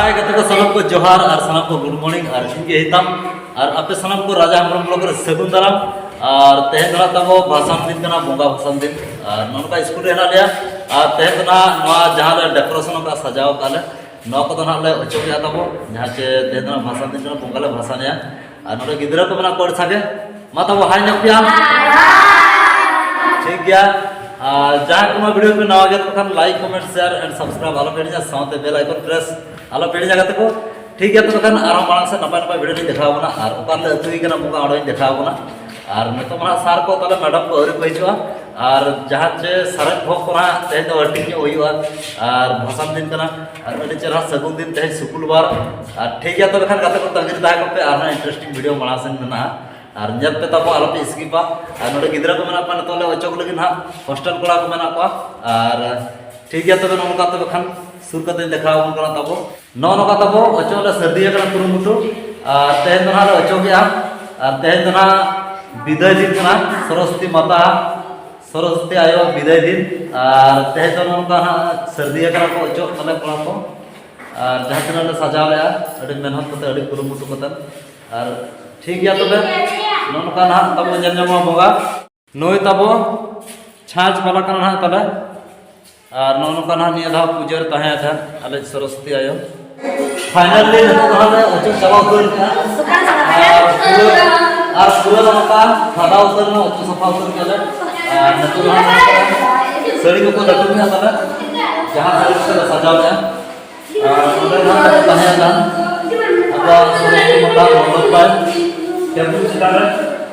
हाय गते को सलाम को जोहार और सलाम को गुड मॉर्निंग और इनके हितम और आपे सलाम को राजा हमरम ब्लॉग रे सगुन दाराम और तेहन दरा तबो भाषण दिन कना बोंगा भाषण दिन और ननका स्कूल रे हना लिया और तेहन दना नवा जहां रे डेकोरेशन का सजाव काले नवा को दना ले अचो गया तबो जहां चे तेहन दना भाषण दिन कना बोंगा ले भाषण या और नोडे गिदरा को बना कोड सागे मा तबो हाय नपिया ठीक गया जहाँ को वीडियो पे नवा गया तो like comment share and subscribe आलो पेड़ी जा साथ बेल आइकन प्रेस आलो पेड़ी जा गते को ठीक है तो आरो मांग से नपाय नपाय वीडियो दिखाओ ना और ओकान ले अतुई कना मुका अडोई दिखाओ ना और नितो मना सार को तले मैडम को अरे को हिजुआ और जहाँ चे सरक भोग कोना तेज दो हटिंग होयुआ और भाषण दिन कना और अडी चेहरा सगुन दिन तेज शुक्रवार और ठीक है तो गते को तंगिर दा को पे और इंटरेस्टिंग वीडियो माना से ना और नेल पे तब आलो पे स्किपा और नोडे गिदरा को मेना पा तोले अचोक लगिन हा हॉस्टल कोड़ा को मेना को और ठीक है तबे नोका तबे खान सुर कते देखाव कना तबो नोका तबो अचोले सर्दी कना कुरुमुटु और तेहन दना अचोक या और तेहन दना विदाय दिन कना सरस्वती माता सरस्वती आयो विदाय दिन और तेहन दना नोका सर्दी कना को अचोक तले कोड़ा को और जहां तना ले सजाव या अडी मेहनत कते अडी कुरुमुटु कते और ठीक है तबे नोका ना तबो जन्म बोगा नोय तबो छाछ वाला कना ना तबे और नोका ना निया धा पूजर तहे था अले सरस्वती आयो फाइनली नोका ना अचो चलाव कर और पूरा नोका खादा उतर नो अचो सफा उतर केले और नतो ना सड़ी को लटू में तबे जहां साइड से सजाव है और नोडे ना तहे था अब सरस्वती माता मंडप पर टेबुल चितारे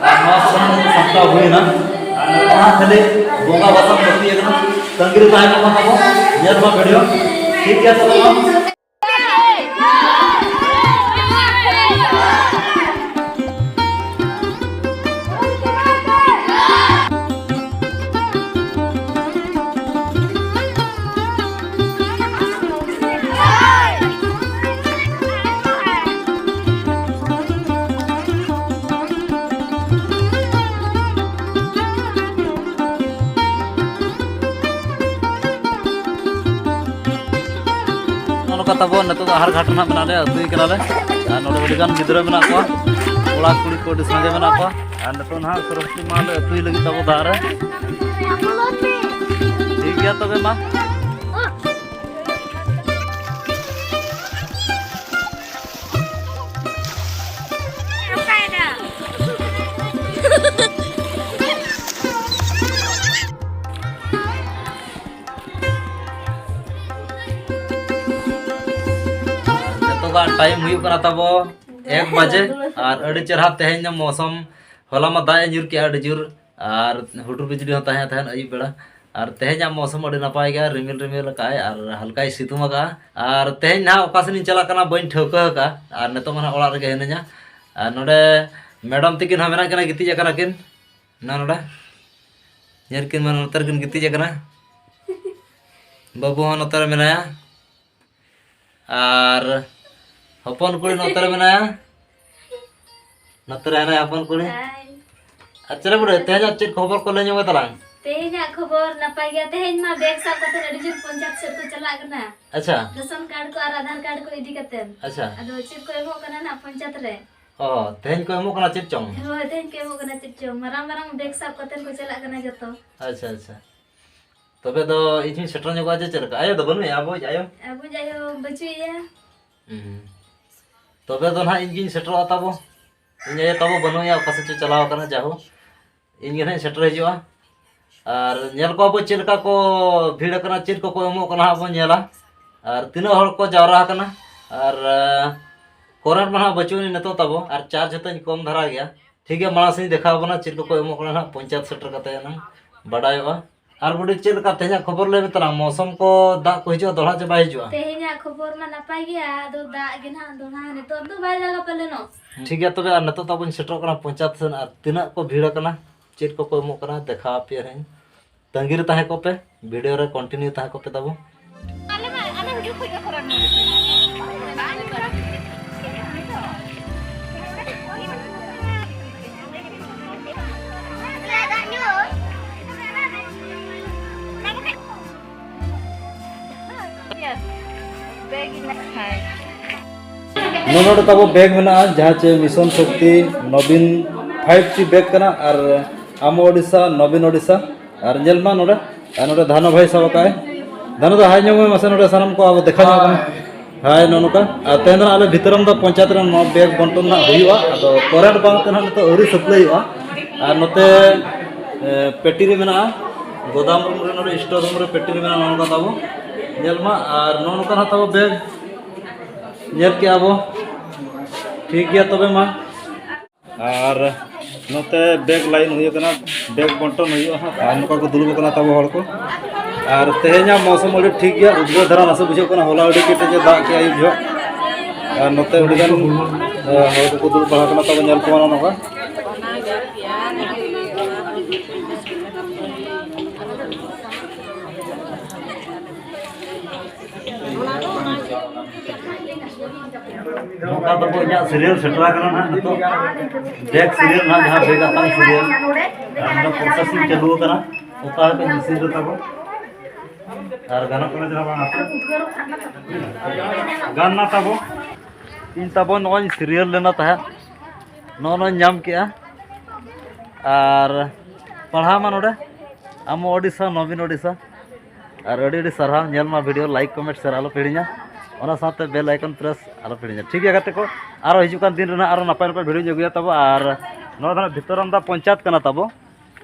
नवा समान संस्था हुई ना वहां खाली बोंगा बसम करती है ना तंगिर ताई को तबो नेल बा वीडियो ठीक है तो तबो नतो आहार घाटना बना ले अतुई कना ले और नोडे बडिगान गिदरा बना को कोड़ा कुड़ी को संगे बना को और नतो ना सरस्वती मां ले अतुई लगी तबो दारे ठीक गया तबे मा टाइम हुई कना तबो 1 बजे और अड़ी चरहा तेहन मौसम होला मा दाए जुर के अड़ी जुर और हुडुर बिजली हो तहे तहन अयुब बेड़ा और तेहन मौसम अड़ी नपाय गया रिमिल रिमिल का और हल्का सितुम का और तेहन ना ओकासनी चला कना बइन ठौका का और नेतो मना ओड़ा रे हेनया और नोडे मैडम तिकिन हा मेना कना गिति जकना किन ना नोडे नेर किन मन उतर किन गिति जकना बाबू हन उतर मेनाया और हपन कुड़ी नतर मेना नतर है ना हपन कुड़ी अच्छा बड़े तेज अच्छे खबर को लेने में तलांग तेज खबर नपाय गया तेज मा बैग सा कते अडिजन पंचायत से को चला गना अच्छा राशन कार्ड को और आधार कार्ड को इदी कते अच्छा अदो चिप को एमो कना ना पंचायत रे ओ तेज को एमो कना चिप चोंग हो तेज के एमो कना चिप चोंग मराम मराम बैग सा कते को चला गना जतो अच्छा अच्छा तबे तो इथिन सेटर ने को जे चरका आयो तो बनु आबो जायो बचुया तबे तो ना इनगिन सेटर तबो इन तबो बनु या कसे चलाव कना जाहो इनगिन है सेटर हिजुआ और नेल को अब चिलका को भीड़ कना चिर को एमो कना अब नेला और तीन हड़ को जावरा कना और कोरन मना बचुनी नतो तबो और चार्ज हतन कम धरा गया ठीक है माना से देखा बना चिर को एमो कना पंचायत सेटर कते ना बडायवा और बड़ी चेल का तेजा खबर ले तला मौसम को दा को हिजो दोड़ा जे बाय हिजो तेजा खबर मा नपाय गया दो दा गिना दोना ने तो बाय लगा पले नो ठीक है तबे नतो तबन सेटर कना पंचायत सन तिना को भीड़ कना चेट को एमो कना देखा पे रे तंगिर ताहे को पे वीडियो रे कंटिन्यू ताहे को पे तबो आले वीडियो कोई का खरा Yes. Big next time. नोनोड तब बैग में जहाँ चे मिशन शक्ति नवीन 5टी बैग करना और आम ओडिशा नवीन ओडिशा और जेलमा नोडे नोडे धानो भाई सब का धानो तो हाई ᱧᱚᱜ मसे नोडे सानम को अब देखा हाय नोनुका तेन आले भितरम दा पंचायत रे नो बैग बंटन ना हुआ अदो करेंट बांग तेन तो अरी सप्लाई हुआ और नोते पेटी रे मेना गोदाम रूम रे नोडे स्टोर रूम रे पेटी रे मेना नोनुका ताबो जेलमा और नोनुका ना ताबो बैग नेल के आबो ठीक गया तबे मा और नोते बैग लाइन हुई कना बैग बंटन हुआ और नोका को दुलुब कना ताबो हड़ को और तेहेना मौसम अड़ी ठीक गया उद्गार धारा नासे बुझे कना होला अड़ी केटे जे दाग के आयु जो और नोते अड़ी गान हड़ को दुलुब बहा कना ताबो नेल को नोका नोका तो इना सीरियल सेटरा कना ना तो बैग सीरियल ना जहां बेगा ता सीरियल हमने प्रोसेसिंग चालू कना ओका के मशीन रे ताबो और गाना कोना जरा बाना गाना ताबो इन ताबो नोन सीरियल लेना ता नोन नाम किया और पढ़ा मा नोडे आम ओडिशा नवीन ओडिशा और अड़ी सारा नेल मा वीडियो लाइक कमेंट शेयर आलो पेड़िया ओना साथे बेल आइकन प्रेस आलो पेड़िया ठीक है गाते को आरो हिजुकान दिन रेना आरो नपाय नपाय वीडियो जगुया तब और नोडा भितरम दा पंचायत कना तब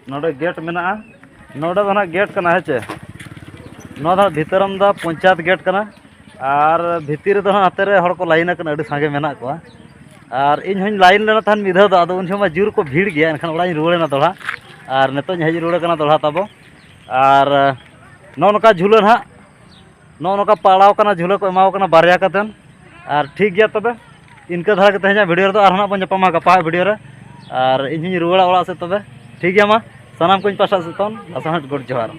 नोडे गेट मेना नोडा ना गेट कना हेचे नोडा भितरम दा पंचायत गेट कना और भितिर दो हाते रे हड़ को लाइन कना अड़ी सांगे मेना को और इन हन लाइन लेना थान मिधा दा अदो उन समय जुर को भीड़ गया एनखान ओड़ा रुवाड़ेना तोड़ा और नेतो हेज रुवाड़ कना तोड़ा तब और नौका झूलन हाँ नौका पाड़ाव कना झूला को एमाव कना बारया कतन और ठीक गया तबे इनका धारा के तेज वीडियो रे और बन जपामा गपा वीडियो रे और इन रुवाड़ा ओड़ा से तबे ठीक गया मा सानाम को पासा से तन गुड जोहार